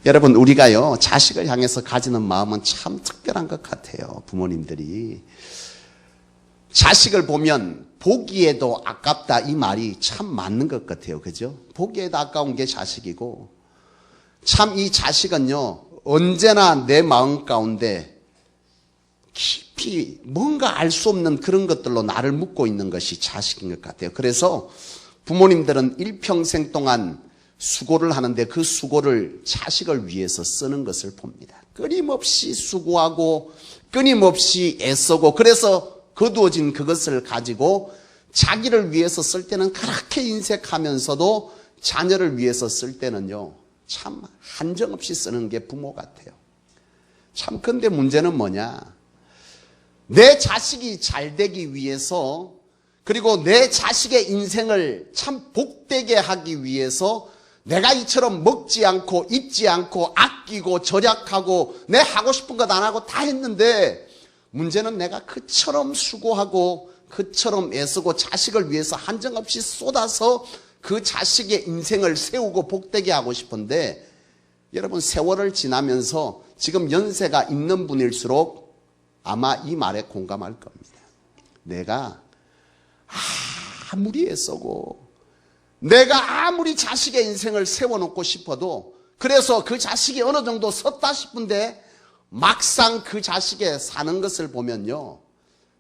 여러분, 우리가요, 자식을 향해서 가지는 마음은 참 특별한 것 같아요. 부모님들이. 자식을 보면 보기에도 아깝다, 이 말이 참 맞는 것 같아요. 그죠? 보기에도 아까운 게 자식이고, 참 이 자식은요, 언제나 내 마음 가운데 깊이 뭔가 알 수 없는 그런 것들로 나를 묶고 있는 것이 자식인 것 같아요. 그래서 부모님들은 일평생 동안 수고를 하는데 그 수고를 자식을 위해서 쓰는 것을 봅니다. 끊임없이 수고하고 끊임없이 애쓰고, 그래서 거두어진 그것을 가지고 자기를 위해서 쓸 때는 그렇게 인색하면서도 자녀를 위해서 쓸 때는요, 참 한정없이 쓰는 게 부모 같아요. 참, 근데 문제는 뭐냐? 내 자식이 잘 되기 위해서, 그리고 내 자식의 인생을 참 복되게 하기 위해서 내가 이처럼 먹지 않고 입지 않고 아끼고 절약하고 내 하고 싶은 것 안 하고 다 했는데, 문제는 내가 그처럼 수고하고 그처럼 애쓰고 자식을 위해서 한정없이 쏟아서 그 자식의 인생을 세우고 복되게 하고 싶은데, 여러분, 세월을 지나면서 지금 연세가 있는 분일수록 아마 이 말에 공감할 겁니다. 내가 아무리 애쓰고 내가 아무리 자식의 인생을 세워놓고 싶어도, 그래서 그 자식이 어느 정도 섰다 싶은데 막상 그 자식의 사는 것을 보면요,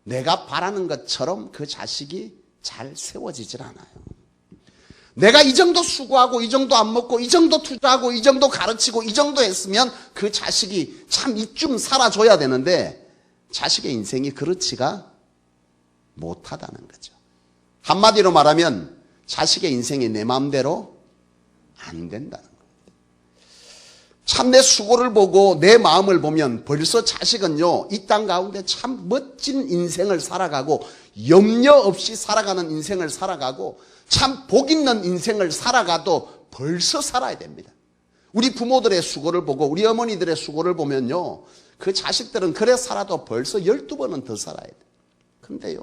내가 바라는 것처럼 그 자식이 잘 세워지질 않아요. 내가 이 정도 수고하고 이 정도 안 먹고 이 정도 투자하고 이 정도 가르치고 이 정도 했으면 그 자식이 참 이쯤 살아줘야 되는데, 자식의 인생이 그렇지가 못하다는 거죠. 한마디로 말하면 자식의 인생이 내 마음대로 안 된다는 겁니다. 참 내 수고를 보고 내 마음을 보면 벌써 자식은요, 이 땅 가운데 참 멋진 인생을 살아가고 염려 없이 살아가는 인생을 살아가고 참 복 있는 인생을 살아가도 벌써 살아야 됩니다. 우리 부모들의 수고를 보고 우리 어머니들의 수고를 보면요, 그 자식들은 그래 살아도 벌써 12번은 더 살아야 돼요. 근데요,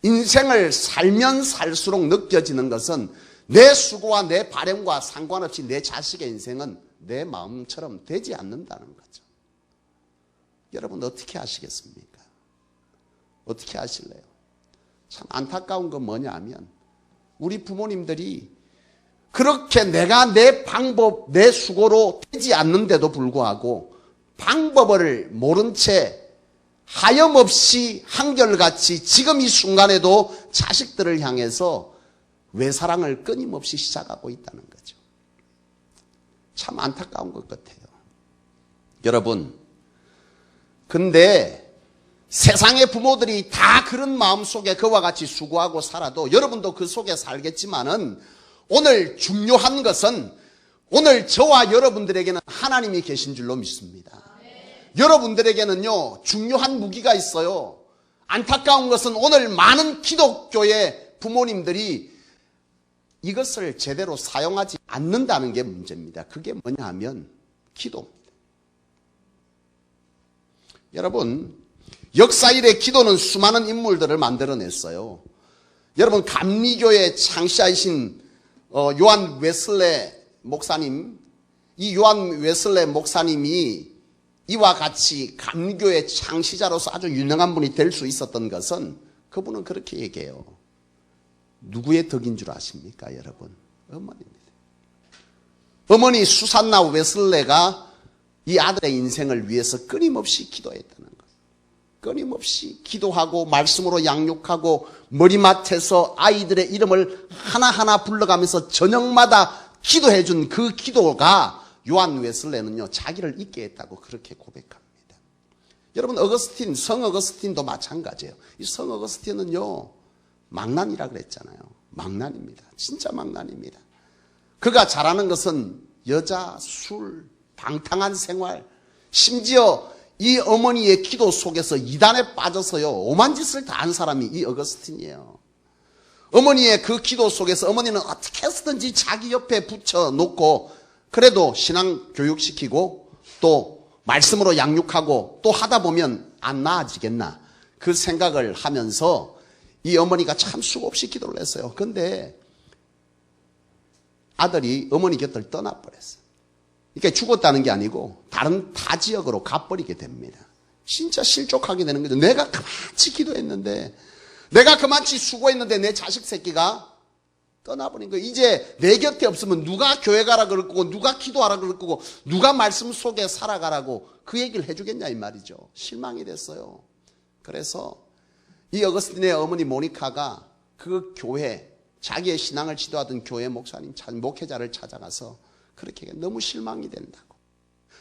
인생을 살면 살수록 느껴지는 것은 내 수고와 내 바램과 상관없이 내 자식의 인생은 내 마음처럼 되지 않는다는 거죠. 여러분, 어떻게 하시겠습니까? 어떻게 하실래요? 참 안타까운 건 뭐냐면, 우리 부모님들이 그렇게 내가 내 방법, 내 수고로 되지 않는데도 불구하고 방법을 모른 채 하염없이 한결같이 지금 이 순간에도 자식들을 향해서 외사랑을 끊임없이 시작하고 있다는 거죠. 참 안타까운 것 같아요. 여러분, 근데 세상의 부모들이 다 그런 마음 속에 그와 같이 수고하고 살아도 여러분도 그 속에 살겠지만은, 오늘 중요한 것은 오늘 저와 여러분들에게는 하나님이 계신 줄로 믿습니다. 여러분들에게는요, 중요한 무기가 있어요. 안타까운 것은 오늘 많은 기독교의 부모님들이 이것을 제대로 사용하지 않는다는 게 문제입니다. 그게 뭐냐 하면 기도입니다. 여러분, 역사 이래 기도는 수많은 인물들을 만들어냈어요. 여러분, 감리교의 창시자이신 요한 웨슬레 목사님, 이 요한 웨슬레 목사님이 이와 같이 감리교의 창시자로서 아주 유명한 분이 될 수 있었던 것은, 그분은 그렇게 얘기해요. 누구의 덕인 줄 아십니까, 여러분? 어머니입니다. 어머니 수산나 웨슬레가 이 아들의 인생을 위해서 끊임없이 기도했다는 것. 끊임없이 기도하고 말씀으로 양육하고 머리맡에서 아이들의 이름을 하나하나 불러가면서 저녁마다 기도해준 그 기도가, 요한 웨슬레는요, 자기를 잊게 했다고 그렇게 고백합니다. 여러분, 어거스틴, 성 어거스틴도 마찬가지예요. 이 성 어거스틴은요, 망난이라 그랬잖아요. 망난입니다. 진짜 망난입니다. 그가 잘하는 것은 여자, 술, 방탕한 생활, 심지어 이 어머니의 기도 속에서 이단에 빠져서요, 오만 짓을 다 한 사람이 이 어거스틴이에요. 어머니의 그 기도 속에서 어머니는 어떻게 해서든지 자기 옆에 붙여놓고 그래도 신앙 교육시키고 또 말씀으로 양육하고 또 하다 보면 안 나아지겠나, 그 생각을 하면서 이 어머니가 참 수없이 기도를 했어요. 근데 아들이 어머니 곁을 떠나버렸어요. 이게 죽었다는 게 아니고 다른 타 지역으로 가버리게 됩니다. 진짜 실족하게 되는 거죠. 내가 그만치 기도했는데, 내가 그만치 수고했는데 내 자식 새끼가 떠나버린 거예요. 이제 내 곁에 없으면 누가 교회 가라 그럴 거고, 누가 기도하라 그럴 거고, 누가 말씀 속에 살아가라고 그 얘기를 해주겠냐 이 말이죠. 실망이 됐어요. 그래서 이 어거스틴의 어머니 모니카가 그 교회, 자기의 신앙을 지도하던 교회 목사님, 목회자를 찾아가서 그렇게 너무 실망이 된다고.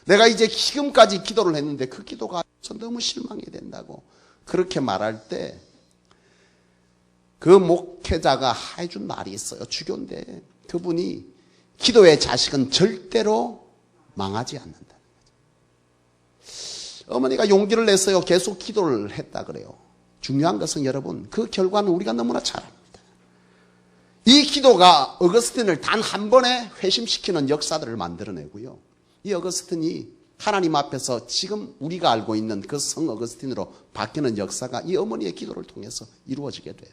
내가 이제 지금까지 기도를 했는데 그 기도가 너무 실망이 된다고 그렇게 말할 때, 그 목회자가 해준 말이 있어요. 주교인데 그분이 기도의 자식은 절대로 망하지 않는다. 어머니가 용기를 냈어요. 계속 기도를 했다 그래요. 중요한 것은 여러분, 그 결과는 우리가 너무나 잘 압니다. 이 기도가 어거스틴을 단 한 번에 회심시키는 역사들을 만들어내고요. 이 어거스틴이 하나님 앞에서 지금 우리가 알고 있는 그 성 어거스틴으로 바뀌는 역사가 이 어머니의 기도를 통해서 이루어지게 돼요.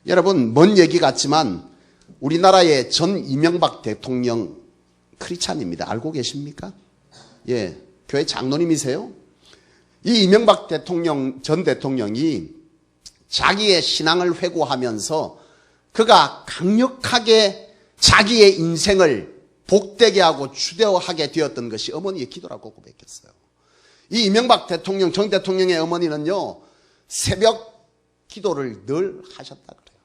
여러분, 먼 얘기 같지만 우리나라의 전 이명박 대통령 크리스찬입니다. 알고 계십니까? 예, 교회 장로님이세요. 이 이명박 대통령, 전 대통령이 자기의 신앙을 회고하면서 그가 강력하게 자기의 인생을 복되게 하고 주대하게 되었던 것이 어머니의 기도라고 고백했어요. 이 이명박 대통령, 전 대통령의 어머니는요, 새벽 기도를 늘 하셨다 그래요.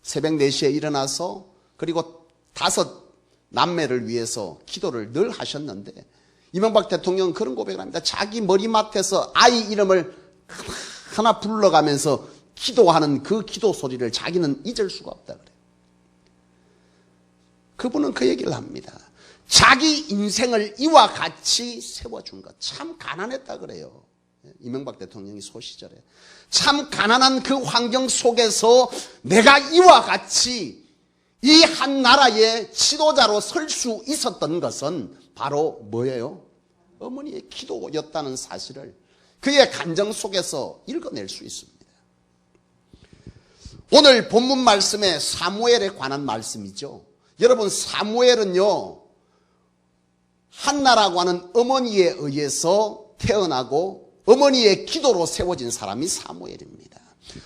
새벽 4시에 일어나서 그리고 5 남매를 위해서 기도를 늘 하셨는데, 이명박 대통령은 그런 고백을 합니다. 자기 머리맡에서 아이 이름을 하나 불러가면서 기도하는 그 기도 소리를 자기는 잊을 수가 없다 그래요. 그분은 그 얘기를 합니다. 자기 인생을 이와 같이 세워준 것. 참 가난했다 그래요. 이명박 대통령이 소시절에. 참 가난한 그 환경 속에서 내가 이와 같이 이 한 나라의 지도자로 설 수 있었던 것은 바로 뭐예요? 어머니의 기도였다는 사실을 그의 간정 속에서 읽어낼 수 있습니다. 오늘 본문 말씀에 사무엘에 관한 말씀이죠. 여러분, 사무엘은요, 한나라고 하는 어머니에 의해서 태어나고 어머니의 기도로 세워진 사람이 사무엘입니다.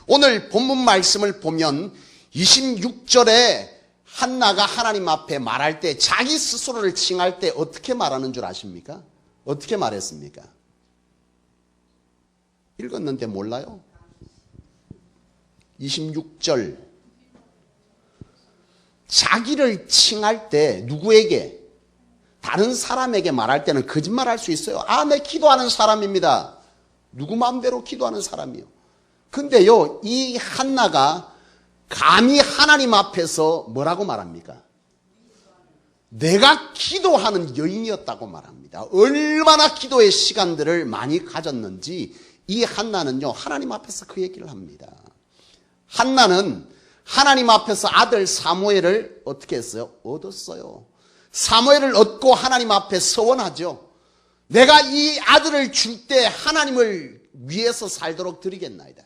오늘 본문 말씀을 보면 26절에 한나가 하나님 앞에 말할 때, 자기 스스로를 칭할 때 어떻게 말하는 줄 아십니까? 어떻게 말했습니까? 읽었는데 몰라요? 26절. 자기를 칭할 때 누구에게? 다른 사람에게 말할 때는 거짓말할 수 있어요. 아, 내 기도하는 사람입니다. 누구 마음대로 기도하는 사람이요. 근데요, 이 한나가 감히 하나님 앞에서 뭐라고 말합니까? 내가 기도하는 여인이었다고 말합니다. 얼마나 기도의 시간들을 많이 가졌는지 이 한나는요, 하나님 앞에서 그 얘기를 합니다. 한나는 하나님 앞에서 아들 사무엘을 어떻게 했어요? 얻었어요. 사무엘을 얻고 하나님 앞에 서원하죠. 내가 이 아들을 줄 때 하나님을 위해서 살도록 드리겠나이다.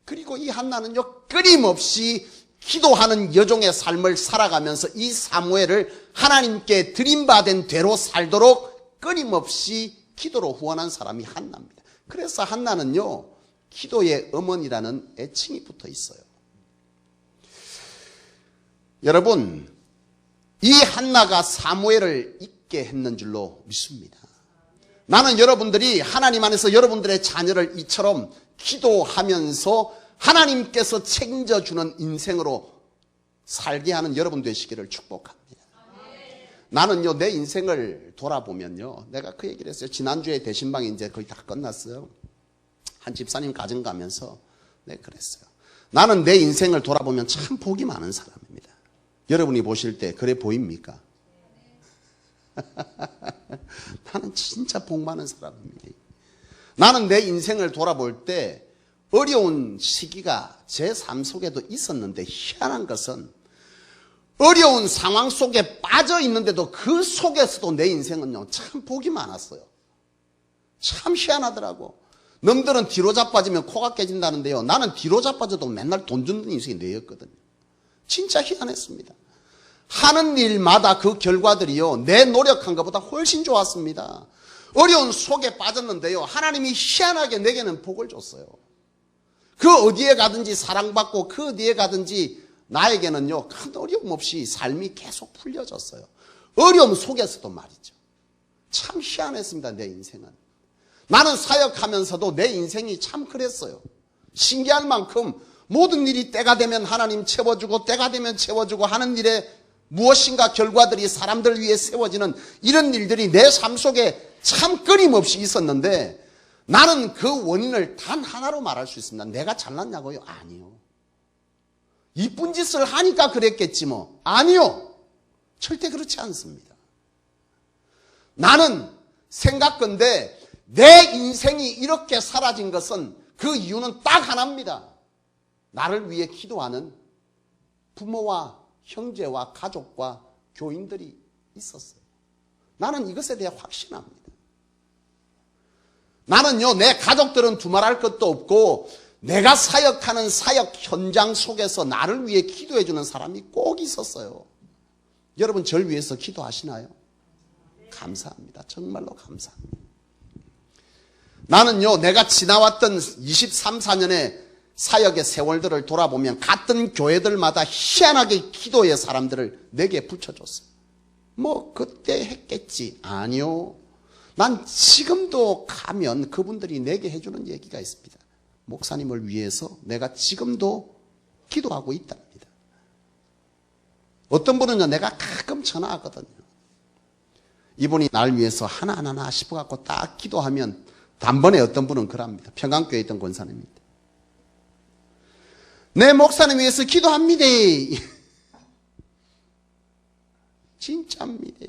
그리고 이 한나는요, 끊임없이 기도하는 여종의 삶을 살아가면서 이 사무엘을 하나님께 드림받은 대로 살도록 끊임없이 기도로 후원한 사람이 한나입니다. 그래서 한나는요, 기도의 어머니라는 애칭이 붙어 있어요. 여러분, 이 한나가 사무엘을 잊게 했는 줄로 믿습니다. 나는 여러분들이 하나님 안에서 여러분들의 자녀를 이처럼 기도하면서 하나님께서 책임져주는 인생으로 살게 하는 여러분 되시기를 축복합니다. 나는요, 내 인생을 돌아보면요, 내가 그 얘기를 했어요. 지난주에 대신방이 이제 거의 다 끝났어요. 한 집사님 가정 가면서 그랬어요. 나는 내 인생을 돌아보면 참 복이 많은 사람입니다. 여러분이 보실 때 그래 보입니까? 나는 진짜 복 많은 사람입니다. 나는 내 인생을 돌아볼 때 어려운 시기가 제 삶 속에도 있었는데, 희한한 것은 어려운 상황 속에 빠져 있는데도 그 속에서도 내 인생은요, 참 복이 많았어요. 참 희한하더라고. 남들은 뒤로 자빠지면 코가 깨진다는데요, 나는 뒤로 자빠져도 맨날 돈 주는 인생이 내였거든요. 진짜 희한했습니다. 하는 일마다 그 결과들이요, 내 노력한 것보다 훨씬 좋았습니다. 어려운 속에 빠졌는데요, 하나님이 희한하게 내게는 복을 줬어요. 그 어디에 가든지 사랑받고 그 어디에 가든지 나에게는요, 큰 어려움 없이 삶이 계속 풀려졌어요. 어려움 속에서도 말이죠. 참 희한했습니다, 내 인생은. 나는 사역하면서도 내 인생이 참 그랬어요. 신기할 만큼 모든 일이 때가 되면 하나님 채워주고 때가 되면 채워주고 하는 일에 무엇인가 결과들이 사람들 위해 세워지는 이런 일들이 내 삶 속에 참 끊임없이 있었는데, 나는 그 원인을 단 하나로 말할 수 있습니다. 내가 잘났냐고요? 아니요. 이쁜 짓을 하니까 그랬겠지 뭐. 아니요. 절대 그렇지 않습니다. 나는 생각건데 내 인생이 이렇게 사라진 것은 그 이유는 딱 하나입니다. 나를 위해 기도하는 부모와 형제와 가족과 교인들이 있었어요. 나는 이것에 대해 확신합니다. 나는요, 내 가족들은 두말할 것도 없고 내가 사역하는 사역 현장 속에서 나를 위해 기도해 주는 사람이 꼭 있었어요. 여러분 절 위해서 기도하시나요? 감사합니다. 정말로 감사합니다. 나는요, 내가 지나왔던 23, 4년의 사역의 세월들을 돌아보면 같은 교회들마다 희한하게 기도의 사람들을 내게 붙여줬어요. 뭐 그때 했겠지. 아니요. 난 지금도 가면 그분들이 내게 해주는 얘기가 있습니다. 목사님을 위해서 내가 지금도 기도하고 있답니다. 어떤 분은요, 내가 가끔 전화하거든요. 이분이 날 위해서 하나하나 싶어갖고 딱 기도하면 단번에 어떤 분은 그럽니다. 평안교회에 있던 권사님입니다. 내 목사님 위해서 기도합니다. 진짜입니다.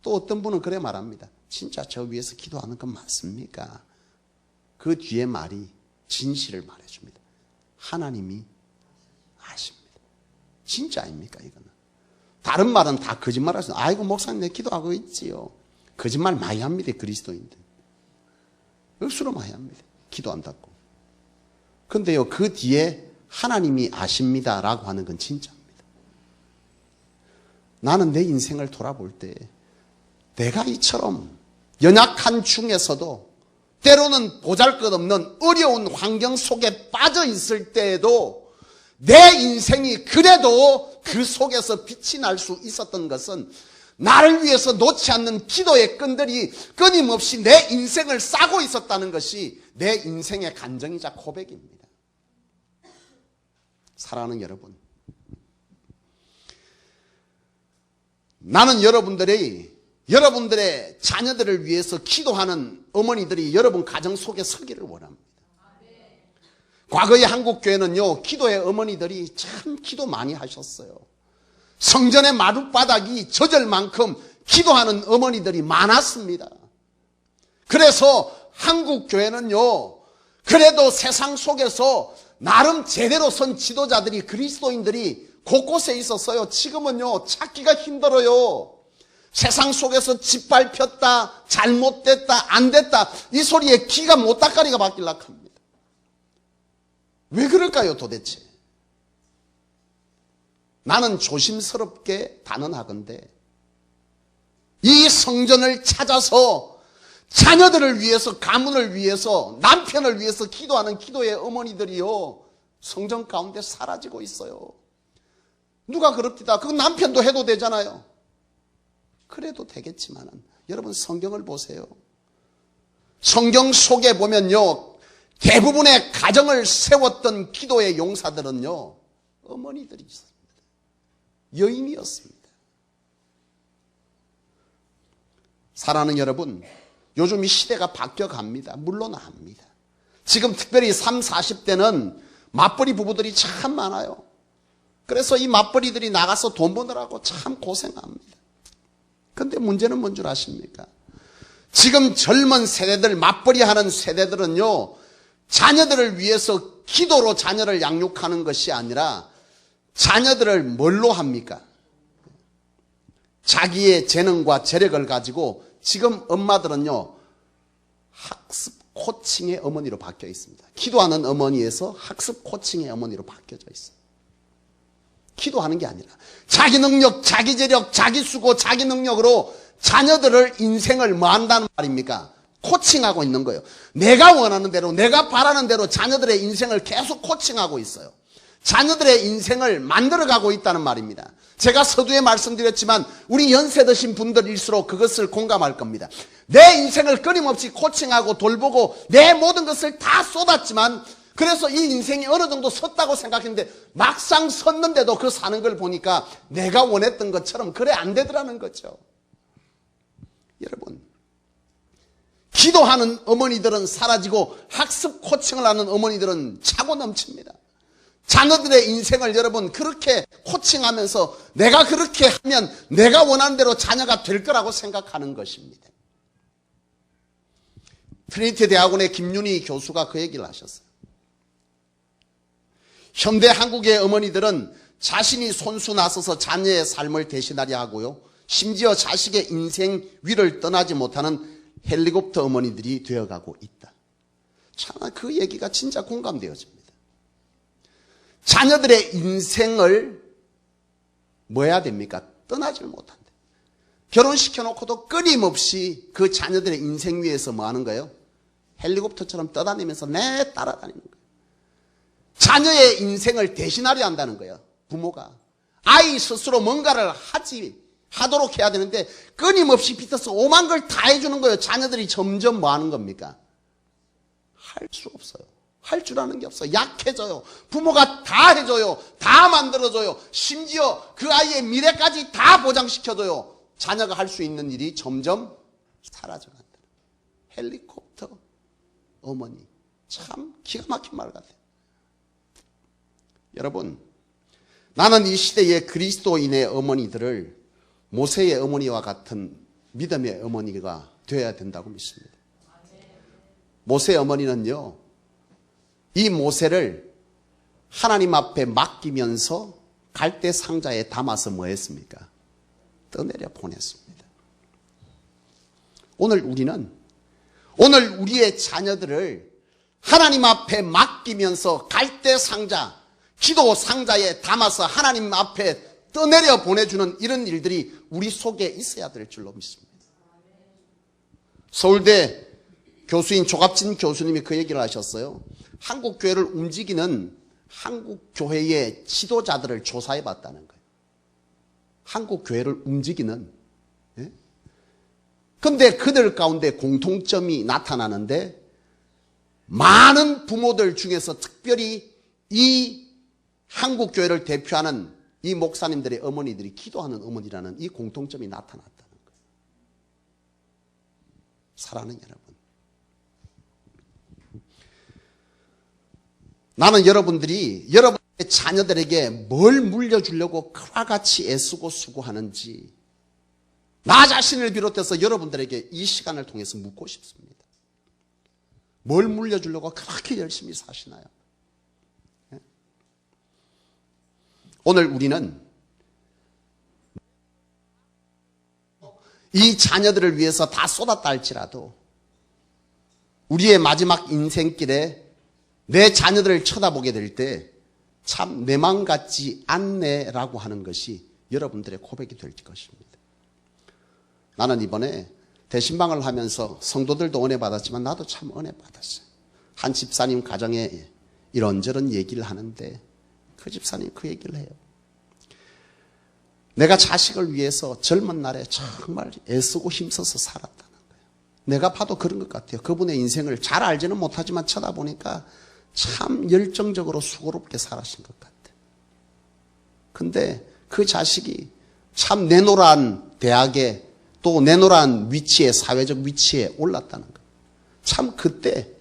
또 어떤 분은 그래 말합니다. 진짜 저 위해서 기도하는 건 맞습니까? 그 뒤에 말이 진실을 말해줍니다. 하나님이 아십니다. 진짜 아닙니까 이거는? 다른 말은 다 거짓말 하시죠. 아이고 목사님 내 기도하고 있지요. 거짓말 많이 합니다. 그리스도인들. 억수로 많이 합니다. 기도한다고. 근데요, 그 뒤에 하나님이 아십니다 라고 하는 건 진짜입니다. 나는 내 인생을 돌아볼 때 내가 이처럼 연약한 중에서도 때로는 보잘것없는 어려운 환경 속에 빠져 있을 때에도 내 인생이 그래도 그 속에서 빛이 날 수 있었던 것은 나를 위해서 놓지 않는 기도의 끈들이 끊임없이 내 인생을 싸고 있었다는 것이 내 인생의 간증이자 고백입니다. 사랑하는 여러분, 나는 여러분들의 자녀들을 위해서 기도하는 어머니들이 여러분 가정 속에 서기를 원합니다. 과거의 한국교회는요, 기도의 어머니들이 참 기도 많이 하셨어요. 성전의 마룻바닥이 젖을 만큼 기도하는 어머니들이 많았습니다. 그래서 한국교회는요, 그래도 세상 속에서 나름 제대로 선 지도자들이, 그리스도인들이 곳곳에 있었어요. 지금은요, 찾기가 힘들어요. 세상 속에서 짓밟혔다, 잘못됐다, 안 됐다, 이 소리에 귀가 못다까리가 바뀌려고 합니다. 왜 그럴까요 도대체? 나는 조심스럽게 단언하건대 이 성전을 찾아서 자녀들을 위해서, 가문을 위해서, 남편을 위해서 기도하는 기도의 어머니들이요, 성전 가운데 사라지고 있어요. 누가 그럽디다. 그건 남편도 해도 되잖아요. 그래도 되겠지만은 여러분 성경을 보세요. 성경 속에 보면요, 대부분의 가정을 세웠던 기도의 용사들은요, 어머니들이 있습니다. 여인이었습니다. 사랑하는 여러분, 요즘 이 시대가 바뀌어갑니다. 물러납니다. 지금 특별히 30, 40대는 맞벌이 부부들이 참 많아요. 그래서 이 맞벌이들이 나가서 돈 버느라고 참 고생합니다. 근데 문제는 뭔 줄 아십니까? 지금 젊은 세대들, 맞벌이 하는 세대들은요, 자녀들을 위해서 기도로 자녀를 양육하는 것이 아니라 자녀들을 뭘로 합니까? 자기의 재능과 재력을 가지고 지금 엄마들은요, 학습 코칭의 어머니로 바뀌어 있습니다. 기도하는 어머니에서 학습 코칭의 어머니로 바뀌어져 있어요. 기도하는 게 아니라 자기 능력, 자기 재력, 자기 수고, 자기 능력으로 자녀들을 인생을 뭐 한다는 말입니까? 코칭하고 있는 거예요. 내가 원하는 대로, 내가 바라는 대로 자녀들의 인생을 계속 코칭하고 있어요. 자녀들의 인생을 만들어가고 있다는 말입니다. 제가 서두에 말씀드렸지만 우리 연세 드신 분들일수록 그것을 공감할 겁니다. 내 인생을 끊임없이 코칭하고 돌보고 내 모든 것을 다 쏟았지만 그래서 이 인생이 어느 정도 섰다고 생각했는데 막상 섰는데도 그 사는 걸 보니까 내가 원했던 것처럼 그래 안 되더라는 거죠. 여러분, 기도하는 어머니들은 사라지고 학습 코칭을 하는 어머니들은 차고 넘칩니다. 자녀들의 인생을 여러분 그렇게 코칭하면서 내가 그렇게 하면 내가 원하는 대로 자녀가 될 거라고 생각하는 것입니다. 트리니티 대학원의 김윤희 교수가 그 얘기를 하셨어요. 현대 한국의 어머니들은 자신이 손수 나서서 자녀의 삶을 대신하려 하고요. 심지어 자식의 인생 위를 떠나지 못하는 헬리콥터 어머니들이 되어가고 있다. 참 그 얘기가 진짜 공감되어집니다. 자녀들의 인생을 뭐 해야 됩니까? 떠나질 못한다. 결혼시켜놓고도 끊임없이 그 자녀들의 인생 위에서 뭐 하는 거예요? 헬리콥터처럼 떠다니면서 따라다니는 거예요. 자녀의 인생을 대신하려 한다는 거예요. 부모가. 아이 스스로 뭔가를 하도록 해야 되는데 끊임없이 비켜서 오만 걸 다 해주는 거예요. 자녀들이 점점 뭐 하는 겁니까? 할 수 없어요. 할 줄 아는 게 없어요. 약해져요. 부모가 다 해줘요. 다 만들어줘요. 심지어 그 아이의 미래까지 다 보장시켜줘요. 자녀가 할 수 있는 일이 점점 사라져간다. 헬리콥터 어머니. 참 기가 막힌 말 같아요. 여러분, 나는 이 시대의 그리스도인의 어머니들을 모세의 어머니와 같은 믿음의 어머니가 되어야 된다고 믿습니다. 모세의 어머니는요, 이 모세를 하나님 앞에 맡기면서 갈대 상자에 담아서 뭐 했습니까? 떠내려 보냈습니다. 오늘 우리의 자녀들을 하나님 앞에 맡기면서 갈대 상자, 기도 상자에 담아서 하나님 앞에 떠내려 보내주는 이런 일들이 우리 속에 있어야 될 줄로 믿습니다. 서울대 교수인 조갑진 교수님이 그 얘기를 하셨어요. 한국 교회를 움직이는 한국 교회의 지도자들을 조사해 봤다는 거예요. 한국 교회를 움직이는. 그런데 그들 가운데 공통점이 나타나는데 많은 부모들 중에서 특별히 이 한국 교회를 대표하는 이 목사님들의 어머니들이 기도하는 어머니라는 이 공통점이 나타났다는 거예요. 사랑하는 여러분, 나는 여러분들이 여러분의 자녀들에게 뭘 물려주려고 그와 같이 애쓰고 수고하는지 나 자신을 비롯해서 여러분들에게 이 시간을 통해서 묻고 싶습니다. 뭘 물려주려고 그렇게 열심히 사시나요? 오늘 우리는 이 자녀들을 위해서 다 쏟았다 할지라도 우리의 마지막 인생길에 내 자녀들을 쳐다보게 될 때 참 내 맘 같지 않네라고 하는 것이 여러분들의 고백이 될 것입니다. 나는 이번에 대신방을 하면서 성도들도 은혜 받았지만 나도 참 은혜 받았어요. 한 집사님 가정에 이런저런 얘기를 하는데 그 집사님 그 얘기를 해요. 내가 자식을 위해서 젊은 날에 정말 애쓰고 힘써서 살았다는 거예요. 내가 봐도 그런 것 같아요. 그분의 인생을 잘 알지는 못하지만 쳐다보니까 참 열정적으로 수고롭게 살아신 것 같아요. 근데 그 자식이 참 내노란 대학에 또 내노란 위치에, 사회적 위치에 올랐다는 거예요. 참 그때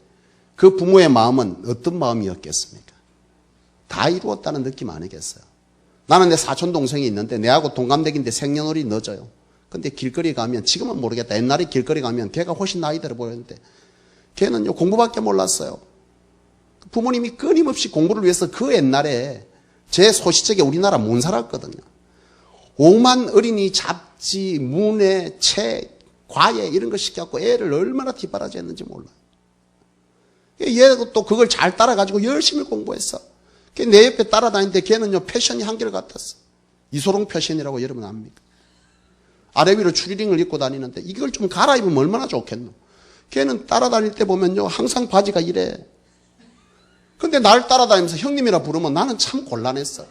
그 부모의 마음은 어떤 마음이었겠습니까? 다 이루었다는 느낌 아니겠어요? 나는 내 사촌 동생이 있는데 내하고 동갑내기인데 생년월일이 늦어요. 근데 길거리 가면, 지금은 모르겠다. 옛날에 길거리 가면 걔가 훨씬 나이 들어 보였는데 걔는요 공부밖에 몰랐어요. 부모님이 끊임없이 공부를 위해서 그 옛날에 제 소시적에 우리나라 못 살았거든요. 5만 어린이 잡지, 문해, 책, 과외 이런 거 시켜갖고 애를 얼마나 뒷바라지 했는지 몰라요. 얘도 또 그걸 잘 따라가지고 열심히 공부했어. 내 옆에 따라다니는데 걔는요, 패션이 한결같았어. 이소룡 패션이라고 여러분 압니까? 아래 위로 추리닝을 입고 다니는데 이걸 좀 갈아입으면 얼마나 좋겠노? 걔는 따라다닐 때 보면요, 항상 바지가 이래. 근데 날 따라다니면서 형님이라 부르면 나는 참 곤란했어.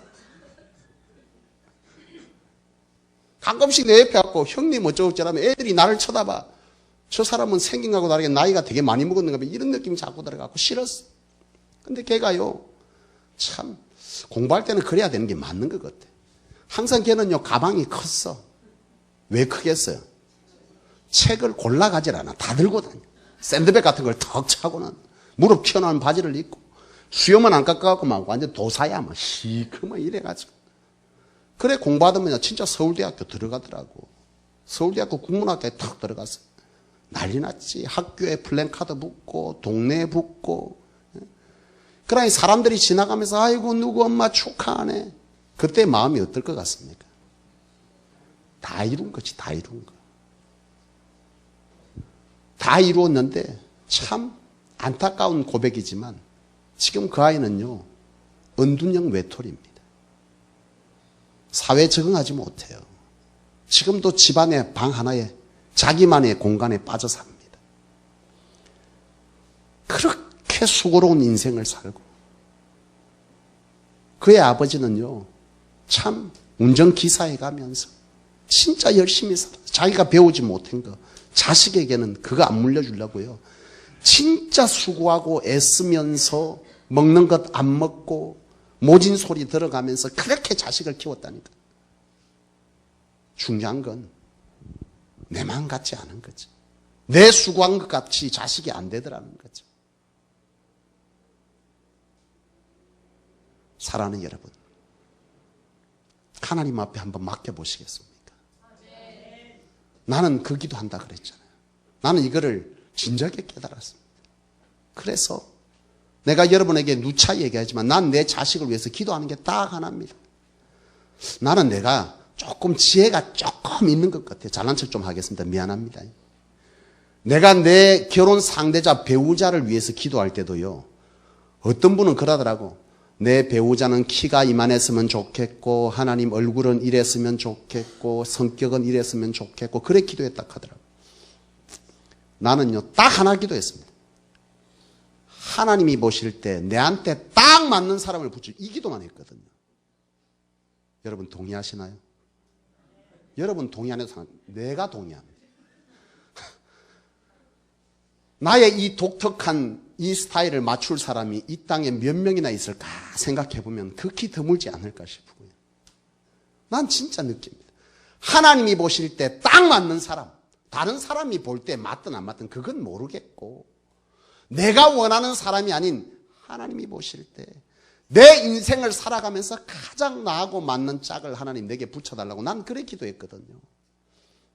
가끔씩 내 옆에 갖고 형님 어쩌고저쩌고 애들이 나를 쳐다봐. 저 사람은 생긴 거하고 다르게 나이가 되게 많이 먹었는가 봐. 이런 느낌이 자꾸 들어가고 싫었어. 근데 걔가요, 참 공부할 때는 그래야 되는 게 맞는 것 같아. 항상 걔는요, 가방이 컸어. 왜 크겠어요? 책을 골라가질 않아. 다 들고 다녀. 샌드백 같은 걸 턱 차고는 무릎 튀어나온 바지를 입고 수염은 안 깎아갖고 막 완전 도사야. 막 시커먼 이래가지고. 그래 공부하더면 진짜 서울대학교 들어가더라고. 서울대학교 국문학과에 탁 들어갔어. 난리 났지. 학교에 플랜카드 붙고 동네에 붙고. 그러니 사람들이 지나가면서 아이고 누구 엄마 축하하네. 그때 마음이 어떨 것 같습니까? 다 이룬 거지. 다 이룬 거. 다 이루었는데 참 안타까운 고백이지만 지금 그 아이는요, 은둔형 외톨이입니다. 사회에 적응하지 못해요. 지금도 집안의 방 하나에 자기만의 공간에 빠져 삽니다. 그렇게 수고로운 인생을 살고 그의 아버지는요, 참 운전기사에 가면서 진짜 열심히 살아. 자기가 배우지 못한 거 자식에게는 그거 안 물려주려고요. 진짜 수고하고 애쓰면서 먹는 것 안 먹고 모진 소리 들어가면서 그렇게 자식을 키웠다니까. 중요한 건 내 마음 같지 않은 거죠. 내 수고한 것 같이 자식이 안 되더라는 거죠. 사랑하는 여러분, 하나님 앞에 한번 맡겨보시겠습니까? 나는 그 기도한다 그랬잖아요. 나는 이거를 진작에 깨달았습니다. 그래서 내가 여러분에게 누차 얘기하지만 난 내 자식을 위해서 기도하는 게 딱 하나입니다. 나는 내가 조금 지혜가 조금 있는 것 같아요. 잘난 척 좀 하겠습니다. 미안합니다. 내가 내 결혼 상대자 배우자를 위해서 기도할 때도요, 어떤 분은 그러더라고. 내 배우자는 키가 이만했으면 좋겠고 하나님 얼굴은 이랬으면 좋겠고 성격은 이랬으면 좋겠고 그래 기도했다 하더라고. 나는요, 딱 하나 기도했습니다. 하나님이 보실 때 내한테 딱 맞는 사람을 붙여, 이 기도만 했거든요. 여러분 동의하시나요? 여러분 동의하는 사람, 내가 동의합니다. 나의 이 독특한 이 스타일을 맞출 사람이 이 땅에 몇 명이나 있을까 생각해보면 극히 드물지 않을까 싶고요. 난 진짜 느낍니다. 하나님이 보실 때 딱 맞는 사람, 다른 사람이 볼 때 맞든 안 맞든 그건 모르겠고, 내가 원하는 사람이 아닌 하나님이 보실 때 내 인생을 살아가면서 가장 나하고 맞는 짝을 하나님 내게 붙여달라고 난 그래 기도했거든요.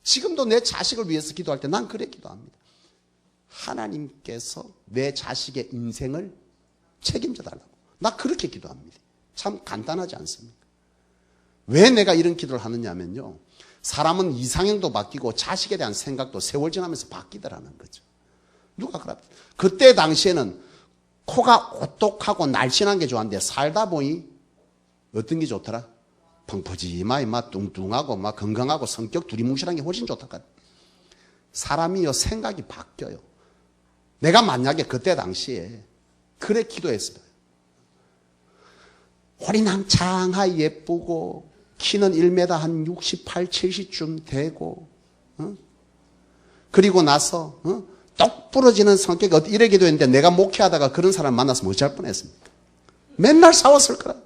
지금도 내 자식을 위해서 기도할 때 난 그래 기도합니다. 하나님께서 내 자식의 인생을 책임져 달라고. 나 그렇게 기도합니다. 참 간단하지 않습니까? 왜 내가 이런 기도를 하느냐면요, 사람은 이상형도 바뀌고 자식에 대한 생각도 세월 지나면서 바뀌더라는 거죠. 누가 그랬다. 그때 당시에는 코가 오똑하고 날씬한 게 좋았는데 살다 보니 어떤 게 좋더라? 펑퍼짐하게 막 뚱뚱하고 막 건강하고 성격 두리뭉실한 게 훨씬 좋다. 사람이요, 생각이 바뀌어요. 내가 만약에 그때 당시에 그래 기도했어요. 호리낭창하게 예쁘고 키는 1m 한 68, 70쯤 되고, 그리고 나서 똑 부러지는 성격이 이래 기도했는데 내가 목회하다가 그런 사람 만났으면 어찌할 뻔했습니까? 맨날 싸웠을 거라.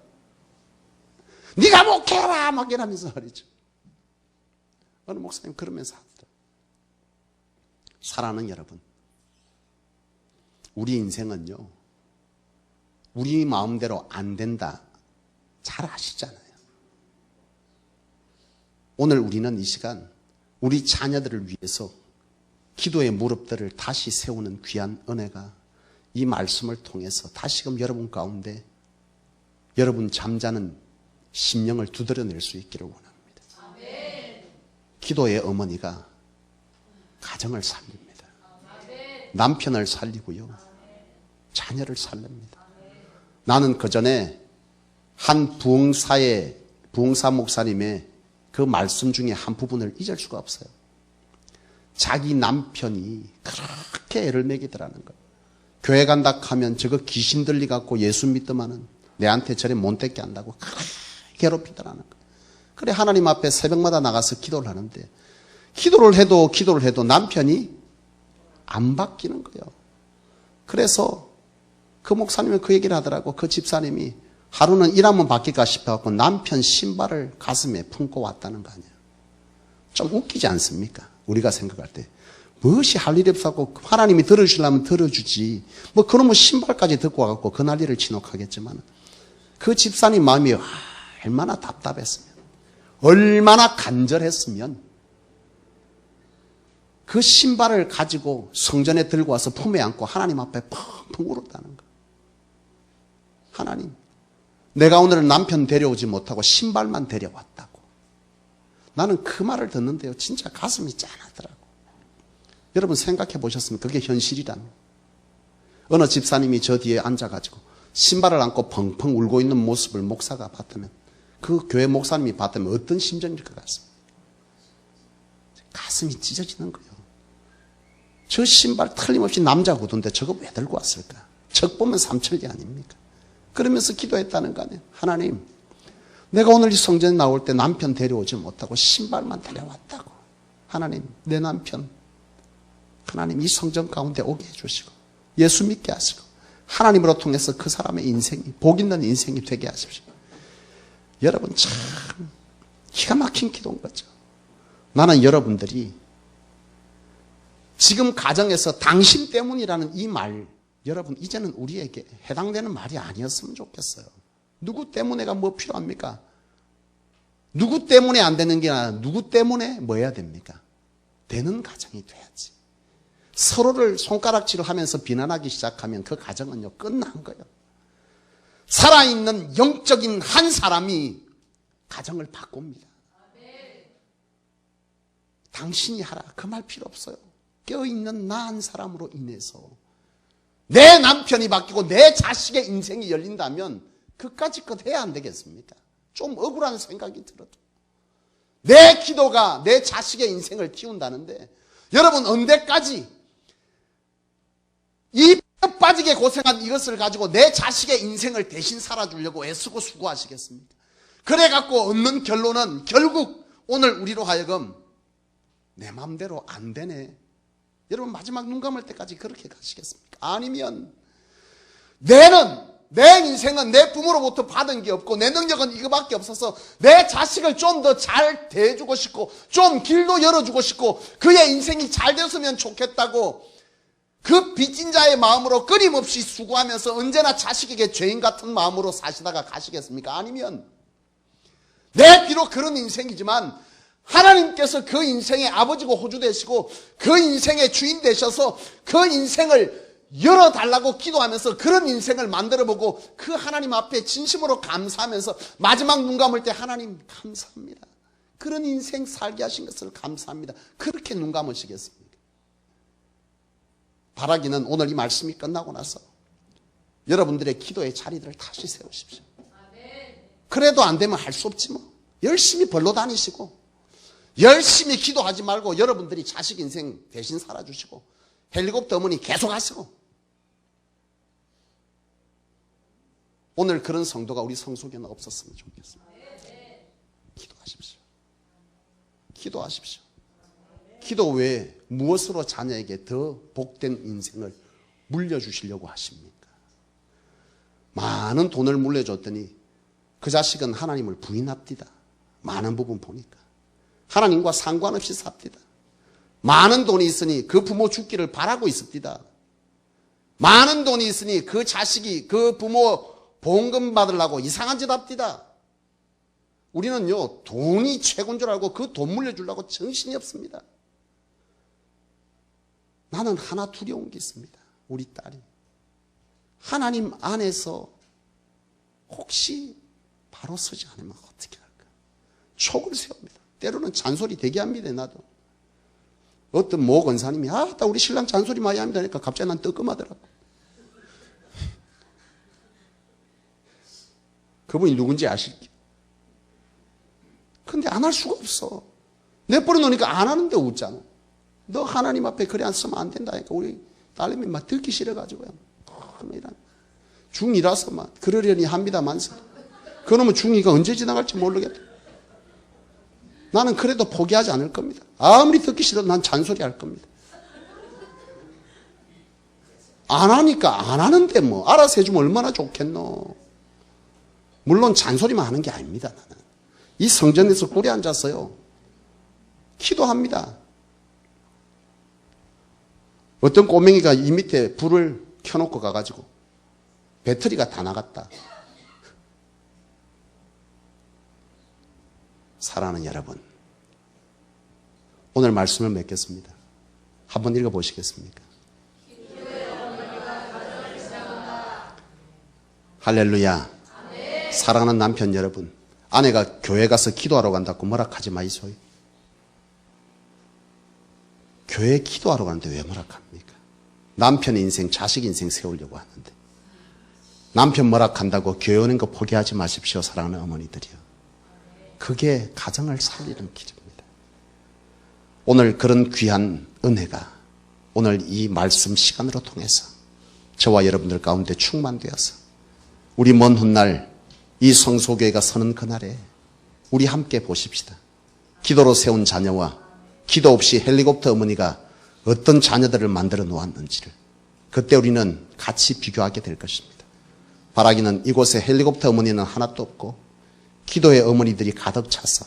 네가 목회해라 막 이러면서 말이죠. 어느 목사님 그러면서 하더라. 사랑하는 여러분, 우리 인생은요, 우리 마음대로 안 된다 잘 아시잖아요. 오늘 우리는 이 시간 우리 자녀들을 위해서 기도의 무릎들을 다시 세우는 귀한 은혜가 이 말씀을 통해서 다시금 여러분 가운데 여러분 잠자는 심령을 두드려낼 수 있기를 원합니다. 아멘. 기도의 어머니가 가정을 살립니다. 아멘. 남편을 살리고요, 자녀를 살립니다. 아멘. 나는 그전에 한 부흥사 목사님의 그 말씀 중에 한 부분을 잊을 수가 없어요. 자기 남편이 그렇게 애를 먹이더라는 거예요. 교회 간다 하면 저거 귀신 들리갖고 예수 믿더만은 내한테 저래 못되게 한다고 그렇게 괴롭히더라는 거예요. 그래 하나님 앞에 새벽마다 나가서 기도를 하는데 기도를 해도 남편이 안 바뀌는 거예요. 그래서 그 목사님은 그 얘기를 하더라고. 그 집사님이 하루는 일하면 바뀔까 싶어갖고 남편 신발을 가슴에 품고 왔다는 거 아니야. 좀 웃기지 않습니까? 우리가 생각할 때. 무엇이 할 일이 없었고 하나님이 들어주려면 들어주지. 뭐 그러면 신발까지 듣고 와갖고 그 난리를 치노하겠지만 그 집사님 마음이 얼마나 답답했으면 얼마나 간절했으면 그 신발을 가지고 성전에 들고 와서 품에 안고 하나님 앞에 펑펑 울었다는 거. 하나님, 내가 오늘은 남편 데려오지 못하고 신발만 데려왔다고. 나는 그 말을 듣는데요, 진짜 가슴이 짠하더라고. 여러분 생각해 보셨으면 그게 현실이라면. 어느 집사님이 저 뒤에 앉아가지고 신발을 안고 펑펑 울고 있는 모습을 목사가 봤다면, 그 교회 목사님이 봤다면 어떤 심정일 것 같습니다. 가슴이 찢어지는 거예요. 저 신발 틀림없이 남자 구두인데 저거 왜 들고 왔을까? 적 보면 삼천리 아닙니까? 그러면서 기도했다는 거 아니에요. 하나님, 내가 오늘 이 성전에 나올 때 남편 데려오지 못하고 신발만 데려왔다고. 하나님, 내 남편 하나님 이 성전 가운데 오게 해주시고 예수 믿게 하시고 하나님으로 통해서 그 사람의 인생이 복 있는 인생이 되게 하십시오. 여러분 참 기가 막힌 기도인 거죠. 나는 여러분들이 지금 가정에서 당신 때문이라는 이 말, 여러분 이제는 우리에게 해당되는 말이 아니었으면 좋겠어요. 누구 때문에가 뭐 필요합니까? 누구 때문에 안 되는 게 아니라 누구 때문에 뭐 해야 됩니까? 되는 가정이 돼야지. 서로를 손가락질을 하면서 비난하기 시작하면 그 가정은요 끝난 거예요. 살아있는 영적인 한 사람이 가정을 바꿉니다. 당신이 하라 그 말 필요 없어요. 깨어있는 나 한 사람으로 인해서 내 남편이 바뀌고 내 자식의 인생이 열린다면 그까짓 것 해야 안 되겠습니까? 좀 억울한 생각이 들어도 내 기도가 내 자식의 인생을 키운다는데 여러분 언제까지 이 빠지게 고생한 이것을 가지고 내 자식의 인생을 대신 살아주려고 애쓰고 수고하시겠습니까? 그래갖고 얻는 결론은 결국 오늘 우리로 하여금 내 마음대로 안 되네. 여러분 마지막 눈 감을 때까지 그렇게 가시겠습니까? 아니면 내 인생은 내 부모로부터 받은 게 없고 내 능력은 이거밖에 없어서 내 자식을 좀 더 잘 대해주고 싶고 좀 길도 열어주고 싶고 그의 인생이 잘 됐으면 좋겠다고 그 빚진 자의 마음으로 끊임없이 수고하면서 언제나 자식에게 죄인 같은 마음으로 사시다가 가시겠습니까? 아니면 내 비록 그런 인생이지만 하나님께서 그 인생의 아버지고 호주 되시고 그 인생의 주인 되셔서 그 인생을 열어달라고 기도하면서 그런 인생을 만들어보고 그 하나님 앞에 진심으로 감사하면서 마지막 눈 감을 때 하나님 감사합니다. 그런 인생 살게 하신 것을 감사합니다. 그렇게 눈 감으시겠습니까? 바라기는 오늘 이 말씀이 끝나고 나서 여러분들의 기도의 자리들을 다시 세우십시오. 그래도 안 되면 할 수 없지 뭐. 열심히 벌러 다니시고 열심히 기도하지 말고 여러분들이 자식 인생 대신 살아주시고 헬리콥터 어머니 계속 하시고 오늘 그런 성도가 우리 성소교는 없었으면 좋겠습니다. 기도하십시오. 기도하십시오. 기도 외에 무엇으로 자녀에게 더 복된 인생을 물려주시려고 하십니까? 많은 돈을 물려줬더니 그 자식은 하나님을 부인합디다. 많은 부분 보니까 하나님과 상관없이 삽디다. 많은 돈이 있으니 그 부모 죽기를 바라고 있습니다. 많은 돈이 있으니 그 자식이 그 부모 보험금 받으려고 이상한 짓 합디다. 우리는요 돈이 최고인 줄 알고 그 돈 물려주려고 정신이 없습니다. 나는 하나 두려운 게 있습니다. 우리 딸이 하나님 안에서 혹시 바로 서지 않으면 어떻게 할까? 촉을 세웁니다. 때로는 잔소리 되게 합니다. 나도 어떤 모 권사님이 나 우리 신랑 잔소리 많이 합니다 하니까 갑자기 난 뜨끔하더라고. 그분이 누군지 아실게요. 근데 안 할 수가 없어. 내버려 놓으니까 안 하는데 웃잖아. 너 하나님 앞에 그래 안 쓰면 안 된다니까. 우리 딸내미 막 듣기 싫어가지고요. 중2라서 막 그러려니 합니다만서. 그놈은 중2가 언제 지나갈지 모르겠다. 나는 그래도 포기하지 않을 겁니다. 아무리 듣기 싫어도 난 잔소리 할 겁니다. 안 하니까 안 하는데 뭐 알아서 해주면 얼마나 좋겠노. 물론 잔소리만 하는 게 아닙니다. 나는 이 성전에서 꿀에 앉았어요. 기도합니다. 어떤 꼬맹이가 이 밑에 불을 켜놓고 가가지고 배터리가 다 나갔다. 사랑하는 여러분, 오늘 말씀을 맺겠습니다. 한번 읽어보시겠습니까? 할렐루야. 사랑하는 남편 여러분, 아내가 교회 가서 기도하러 간다고 뭐라 하지 마이소이. 교회 기도하러 가는데 왜 뭐라 합니까? 남편의 인생, 자식 인생 세우려고 하는데. 남편 뭐라 한다고 교회 오는 거 포기하지 마십시오. 사랑하는 어머니들이요. 그게 가정을 살리는 길입니다. 오늘 그런 귀한 은혜가 오늘 이 말씀 시간으로 통해서 저와 여러분들 가운데 충만되어서 우리 먼 훗날 이 성소교회가 서는 그날에 우리 함께 보십시다. 기도로 세운 자녀와 기도 없이 헬리콥터 어머니가 어떤 자녀들을 만들어 놓았는지를 그때 우리는 같이 비교하게 될 것입니다. 바라기는 이곳에 헬리콥터 어머니는 하나도 없고 기도의 어머니들이 가득 차서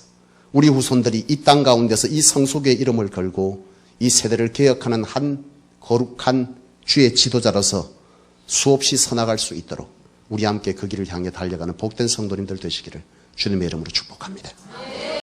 우리 후손들이 이 땅 가운데서 이 성소교의 이름을 걸고 이 세대를 개혁하는 한 거룩한 주의 지도자로서 수없이 서나갈 수 있도록 우리 함께 그 길을 향해 달려가는 복된 성도님들 되시기를 주님의 이름으로 축복합니다.